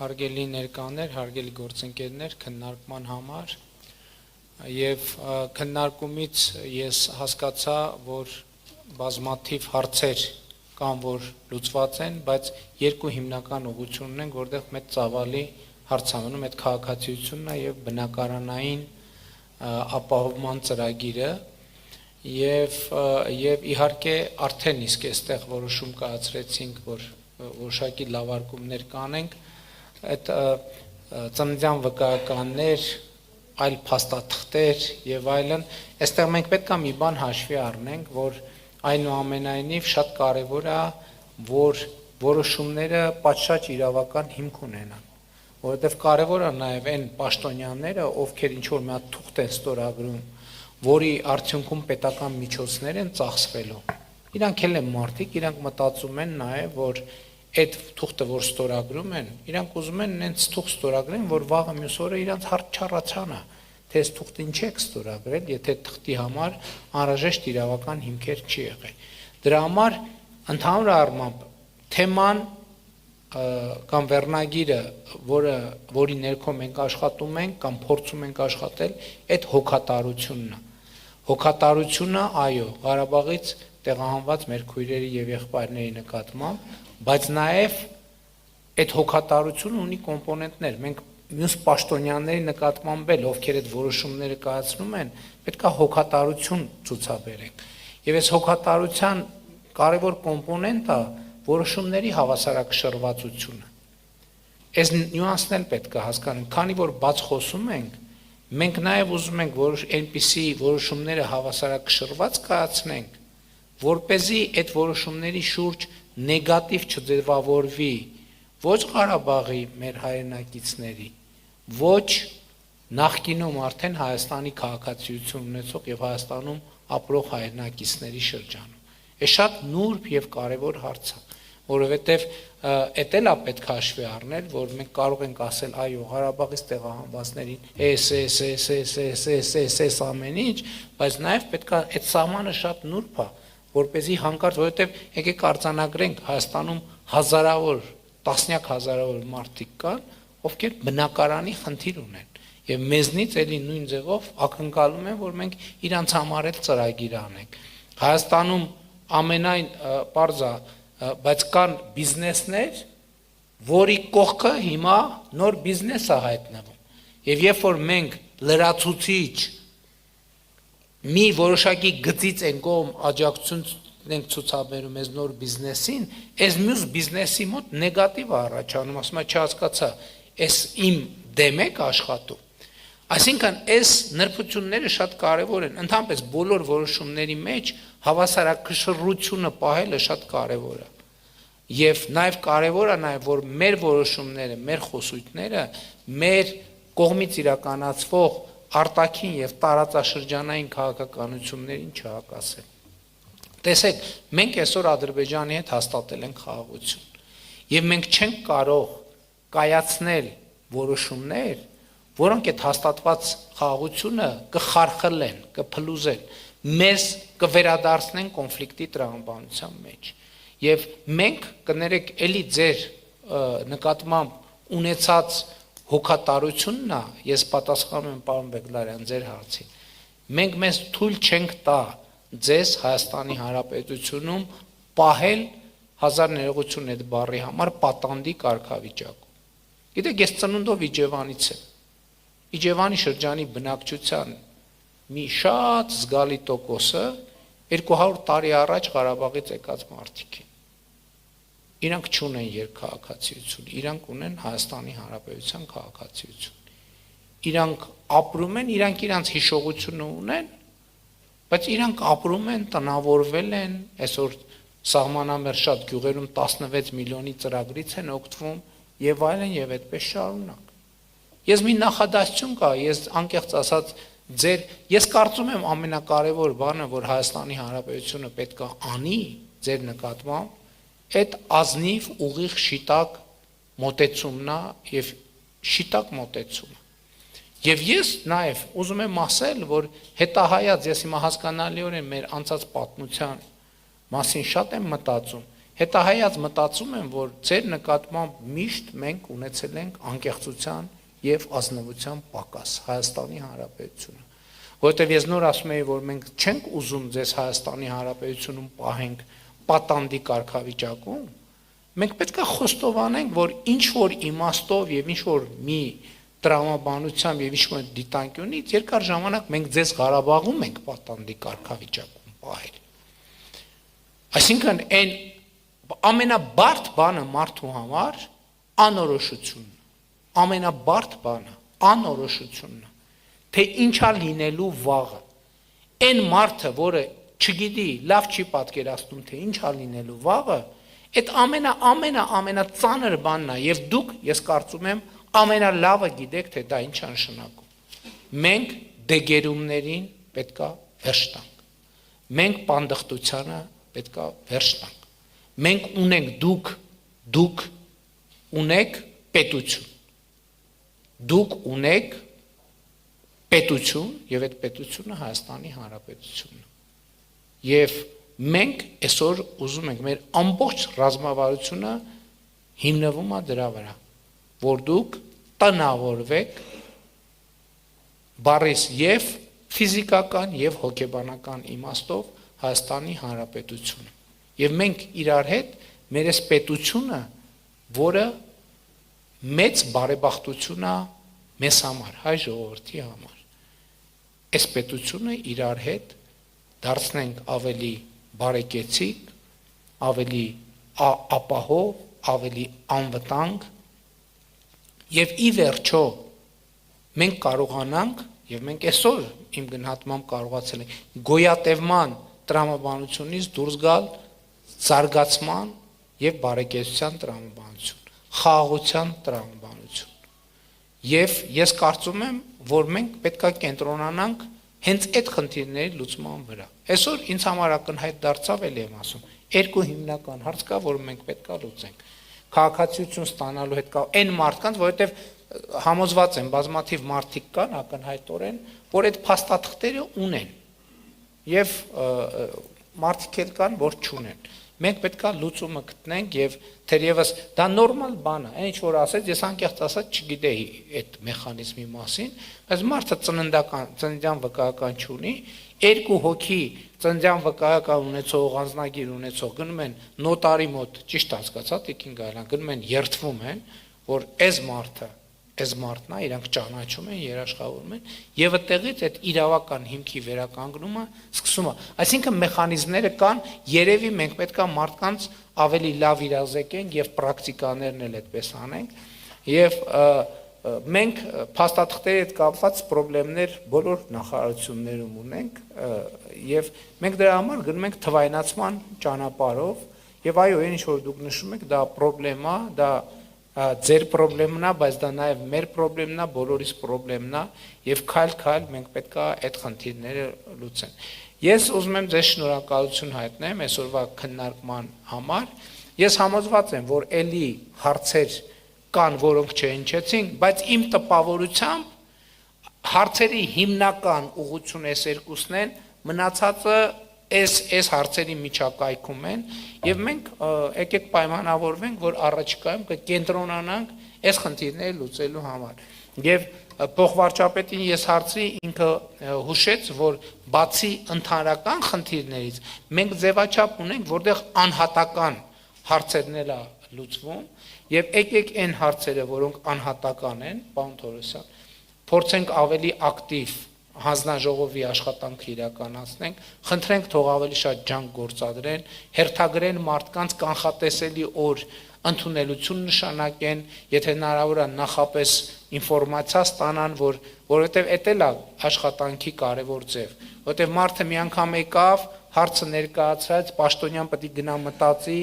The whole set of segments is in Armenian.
Հարգելի ներկաներ, հարգելի գործընկերներ, քննարկման համար եւ քննարկումից ես հասկացա, որ բազմաթիվ հարցեր կան, որ լուծված են, բայց երկու հիմնական ուղղություն ունենք, որտեղ մեծ ծավալի հարցամնում այդ քաղաքացիությունն է եւ բնակարանային ապահովման ծրագիրը եւ իհարկե արդեն իսկ այստեղ որոշում կայացրեցինք, որ որոշակի լավարկումներ կանենք այդ ծննդյան վկայականներ, այլ փաստաթղթեր եւ այլն, այստեղ մենք պետք է մի բան հաշվի առնենք, որ այնուամենայնիվ շատ կարեւոր է, որ որոշումները պատշաճ իրավական հիմք ունենան, որովհետեւ կարեւոր է նաեւ այն պաշտոնյաները, ովքեր ինչ որ մի հատ թուղթ են ստորագրում, որի արդյունքում պետական միջոցներ են ծախսվելու։ Իրանք էլ են մարդիկ, իրանք մտածում են նաեւ, որ այդ թուղթը որ ստորագրում են, իրանք ուզում են նենց թուղթ ստորագրեն, որ վաղը մյուս օրը իրանք հարց չառաջանա, թե այս թուղթը ինչ եք ստորագրել, եթե թղթի համար անհրաժեշտ իրավական հիմքեր չի եղել։ Դրա համար ընդհանուր առմամբ թեման կամ վերնագիրը, որի ներքո մենք աշխատում ենք կամ փորձում ենք աշխատել, այդ հոգատարությունն է։ Հոգատարությունը, այո, Ղարաբաղից տեղահանված մեր քույրերի եւ եղբայրների նկատմամբ, բայց նաև այդ հոգատարությունը ունի կոմպոնենտներ։ Մենք մյուս պաշտոնյաների նկատմամբ էլ, ովքեր այդ որոշումները կայացնում են, պետք է հոգատարություն ցուցաբերենք։ Եվ այս հոգատարության կարևոր կոմպոնենտը որոշումների հավասարակշռվածությունը։ Այս նյուանսն էլ պետք է հասկանանք, քանի որ բաց խոսում ենք, մենք նաև ուզում ենք այնպիսի որոշումները հավասարակշռված կայացնենք, որպեսզի այդ որոշումների շուրջ նեգատիվ չձևավորվի ոչ Ղարաբաղի մեր հայրենակիցների, ոչ նախկինում արդեն Հայաստանի քաղաքացիություն ունեցող եւ Հայաստանում ապրող հայրենակիցների շրջանում։ Այս շատ նուրբ եւ կարեւոր հարց է, որովհետեւ էդ էլ է պետք է հաշվի առնել, որ մենք կարող ենք ասել, այո, Ղարաբաղից տեղահանվածներին էս ամեն ինչ, բայց նաեւ պետք է այդ սահմանը շատ նուրբ է, որպեսզի հանկարծ, որովհետև եկեք արձանագրենք Հայաստանում հազարավոր, տասնյակ հազարավոր մարդիկ կան, ովքեր բնակարանի խնդիր ունեն եւ մեզնից էլի նույն ձևով ակնկալում են, որ մենք իրանց համար էլ ծրագիր անենք։ Հայաստանում ամենայն պարզա, բայց կան բիզնեսներ, որի կողքը հիմա նոր բիզնես է հայտնվում։ Եվ երբ որ մենք լրացուցիչ մի որոշակի գծից են կողմ աջակցություն ենք ցուցաբերում այս նոր բիզնեսին, այս մյուս բիզնեսի մոտ նեգատիվ է առաջանում, ասում է չհասկացա, այս իմ դեմ եք աշխատում։ Այսինքն այս նրբությունները շատ կարևոր են, ընդհանրապես բոլոր որոշումների մեջ հավասարակշռությունը պահելը շատ կարևոր է։ Եվ նաև կարևոր է նաև, որ մեր որոշումները, մեր խոսույթները, մեր կողմից իրականացվող արտաքին եւ տարածաշրջանային քաղաքականություններին չհակասեն։ Տեսեք, մենք այսօր Ադրբեջանի հետ հաստատել ենք խաղաղություն եւ մենք չենք կարող կայացնել որոշումներ, որոնք այդ հաստատված խաղաղությունը կխարխլեն, կփլուզեն, մեզ կվերադարձնեն կոնֆլիկտի տրամաբանության մեջ։ Եվ մենք կներեք էլի ձեր նկատմամբ ունեցած հոգատարությունն է, ես պատասխանում եմ պարոն Բեգլարյան ձեր հարցին։ Մենք մեզ թույլ չենք տա ձեզ Հայաստանի Հանրապետությունում պահել հազար ներողություն այդ բառի համար պատանդի կարգավիճակում։ Գիտեք, ես ծնունդով Իջևանից եմ։ Իջևանի շրջանի բնակչության մի շատ զգալի տոկոսը 200 տարի առաջ Ղարաբաղից եկած մարդիկ են։ Իրանք չունեն երկքաղաքացիություն, իրանք ունեն Հայաստանի Հանրապետության քաղաքացիություն։ Իրանք ապրում են, իրանք իրանց հիշողությունը ունեն, բայց իրանք ապրում են, տնավորվել են, այսօր սահմանամերձ շատ գյուղերում 16 միլիոնի ծրագրից են օգտվում եւ այլն եւ այդպես շարունակ։ Ես մի նախադասություն կա, ես անկեղծ ասած ես կարծում եմ ամենակարևոր բանը, որ Հայաստանի Հանրապետությունը պետք է անի ձեր նկատմամբ, այդ ազնիվ ուղիղ շիտակ մոտեցումն է եւ շիտակ մոտեցումը։ Եվ ես նաև ուզում եմ ասել, որ հետահայաց ես հիմա հասկանալիորեն մեր անցած պատմության մասին շատ եմ մտածում հետահայաց մտածում եմ, որ ձեր նկատմամբ միշտ մենք ունեցել ենք անկեղծության եւ ազնվության պակաս Հայաստանի Հանրապետությունը, որովհետեւ ես նոր ասում եմ, որ մենք չենք ուզում ձեզ Հայաստանի Հանրապետությունում պահենք պատանդի կարգավիճակում, մենք պետք է խոստովանենք, որ ինչ որ իմաստով եւ ինչ որ մի տրամաբանությամբ եւ ինչ որ դիտանկյունից երկար ժամանակ մենք ձեզ Ղարաբաղում ենք պատանդի կարգավիճակում պահել։ Այսինքն այն ամենաբարդ բանը մարդու համար անորոշությունն է, ամենաբարդ բանը անորոշությունն է, թե ինչա լինելու վաղը, այն մարդը, որը չգիտի, լավ չի պատկերացնում, թե ինչա լինելու վաղը, այդ ամենածանր բանն է, եւ դուք, ես կարծում եմ, ամենալավը գիտեք, թե դա ինչ է նշանակում։ Մենք դեգերումներին պետքա վերջ տանք, մենք պանդխտությանը պետքա վերջ տանք, մենք ունենք դուք ունեք պետություն, դուք ունեք պետություն եւ այդ պետությունը Հայաստանի Հանրապետությունն է։ Եվ մենք այսօր ուզում ենք մեր ամբողջ ռազմավարությունը հիմնվում է դրա վրա, որ դուք տնավորվեք բառից եւ ֆիզիկական եւ հոգեբանական իմաստով Հայաստանի Հանրապետությունը։ Եվ մենք իրար հետ մեր այս պետությունը, որը մեծ բարեբախտություն է մեզ համար, հայ ժողովրդի համար, այս պետությունը իրար հետ դարձնենք ավելի բարեկեցիկ, ավելի ապահով, ավելի անվտանգ եւ ի վերջո մենք կարողանանք եւ մենք այսօր իմ գնահատմամբ կարողացել ենք գոյատևման տրամաբանությունից դուրս գալ զարգացման եւ բարեկեցության տրամաբանություն, խաղաղության տրամաբանություն։ Եվ ես կարծում եմ, որ մենք պետք է կենտրոնանանք հենց այդ խնդիրների լուծման վրա։ Այսօր ինձ համար ակնհայտ դարձավ, էլ եմ ասում, երկու հիմնական հարց կա, որ մենք պետք է լուծենք։ Քաղաքացիություն ստանալու հետ կա այն մարդկանց, որովհետև համոզված են բազմաթիվ մարդիկ կան ակնհայտորեն, որ այդ փաստաթղթերը ունեն եւ մարդիկ էլ կան, որ չունեն։ Մենք պետք է լուծումը գտնենք եւ թերևս դա նորմալ բան է, ինչ որ ասեց, ես անկեղծ ասած չգիտեի այդ մեխանիզմի մասին, բայց մարդը ծննդյան վկայական չունի, երկու հոգի ծննդյան վկայական ունեցող, անձնագիր ունեցող գնում են նոտարի մոտ, ճիշտ հասկացա, Տիկին Գայլան, գնում են երդվում են, որ այս մարդն է, իրանք ճանաչում են, երաշխավորում են, եւ այդտեղից այդ իրավական հիմքի վերականգնումը սկսում է։ Այսինքն մեխանիզմները կան, երևի մենք պետքա մարդկանց ավելի լավ իրազեկենք եւ պրակտիկաներն էլ այդպես անենք, եւ մենք փաստաթղթերի հետ կապված խնդիրներ բոլոր նախարարություններում ունենք, եւ մենք դրա համար գնում ենք թվայնացման ճանապարհով, եւ այո, այն ինչ որ դուք նշում եք, դա խնդրեմ է, դա ձեր խնդիրն է, բայց դա նաև մեր խնդիրն է, բոլորիս խնդիրն է եւ քայլ-քայլ մենք պետք է այդ խնդիրները լուծենք։ Ես ուզում եմ ձեզ շնորհակալություն հայտնեմ այսօրվա քննարկման համար։ Ես համոզված եմ, որ ելի հարցեր կան, որոնք չհնչեցին, բայց իմ տպավորությամբ հարցերի հիմնական ուղղությունը այս երկուսն են, մնացածը այս հարցերի միջակայքում են եւ մենք եկեք պայմանավորվենք, որ առաջիկայում կկենտրոնանանք այս խնդիրները լուծելու համար։ Եվ փոխվարչապետին ես հարցրի, ինքը հուշեց, որ բացի ընդհանրական խնդիրներից մենք ձևաչափ ունենք, որտեղ անհատական հարցերն էլ լուծվում եւ եկեք այն հարցերը, որոնք անհատական են, պարոն Թորոսյան, փորձենք ավելի ակտիվ հանձնաժողովի աշխատանքը իրականացնենք, խնդրենք թող ավելի շատ ջանք գործադրեն, հերթագրեն մարդկանց կանխատեսելի օր ընդունելություն նշանակեն, եթե հնարավոր է նախապես ինֆորմացիա ստանան, որովհետև էդ էլ է աշխատանքի կարևոր ձև, որովհետև մարդը մի անգամ եկավ, հարցը ներկայացրած, պաշտոնյան պետք է գնա մտածի,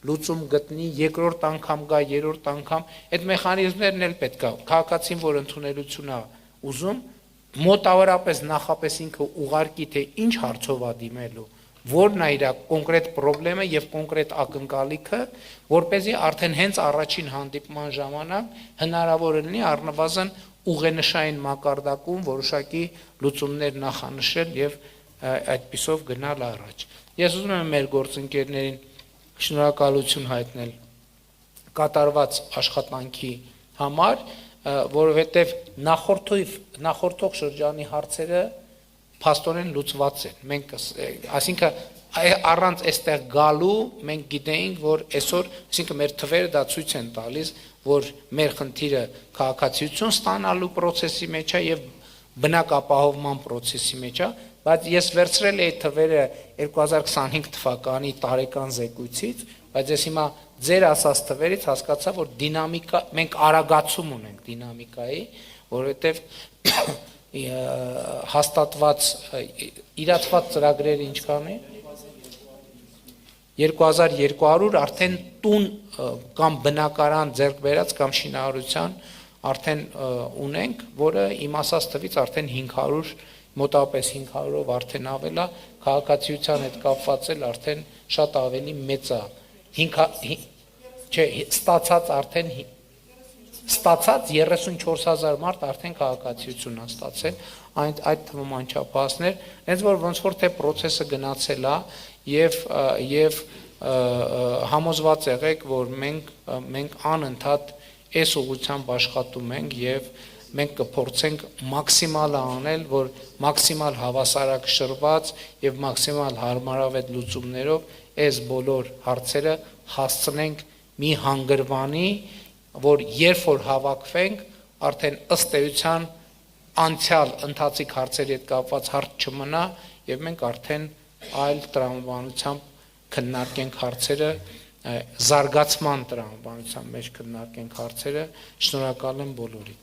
լուծում գտնի, երկրորդ անգամ գա, երրորդ անգամ, այդ մեխանիզմներն էլ պետք է, քաղաքացին, որ ընդունելություն է ուզում, մոտավորապես նախապես ինքը ուղարկի, թե ինչ հարցով է դիմելու, որն է իր կոնկրետ խնդրեմը եւ կոնկրետ ակնկալիքը, որպեսզի արդեն հենց առաջին հանդիպման ժամանակ հնարավոր լինի առնվազն ուղենշային մակարդակում որոշակի լուծումներ նախանշել եւ այդպիսով գնալ առաջ։ Ես ուզում եմ մեր գործընկերներին շնորհակալություն հայտնել կատարված աշխատանքի համար, որովհետև նախորդող շրջանի հարցերը փաստորեն լուծված են։ Մենք, այսինքն առանց այստեղ գալու մենք գիտեինք, որ այսօր, այսինքն մեր թվերը դա ցույց են տալիս, որ մեր խնդիրը քաղաքացիություն ստանալու process-ի մեջ է եւ բնակապահովման process-ի մեջ է, բայց ես վերցրել էի թվերը 2025 թվականի տարեկան զեկույցից, բայց ես հիմա ձեր ասած թվերից հասկացա, որ դինամիկա, մենք արագացում ունենք դինամիկայի, որովհետեւ հաստատված իրացված ծրագրերը ինչքան է 2200 արդեն տուն կամ բնակարան ձեռք բերած կամ շինարարության արդեն ունենք, որը իմ ասած թվից արդեն 500 մոտավորապես 500-ով արդեն ավել է, քաղաքացիության հետ կապված էլ արդեն շատ ավելի մեծ է։ 5 չէ, ստացած արդեն ստացած 34000 մարդ արդեն քաղաքացիություն է ստացել, այդ թվում անչափահասներ, հենց որ ոնց որ թե process-ը գնացել է եւ համոզված եղեք, որ մենք անընդհատ այս ուղղությամբ աշխատում ենք եւ մենք կփորձենք մաքսիմալ անել, որ մաքսիմալ հավասարակշռված եւ մաքսիմալ հարմարավետ լուծումներով այս բոլոր հարցերը հասցնենք մի հանգրվանի, որ երբ որ հավաքվենք, արդեն ըստ էության անցյալ ընթացիկ հարցերի հետ կապված հարց չմնա եւ մենք արդեն այլ տրամաբանությամբ քննարկենք հարցերը, զարգացման տրամաբանության մեջ քննարկենք հարցերը, շնորհակալ եմ բոլորիդ։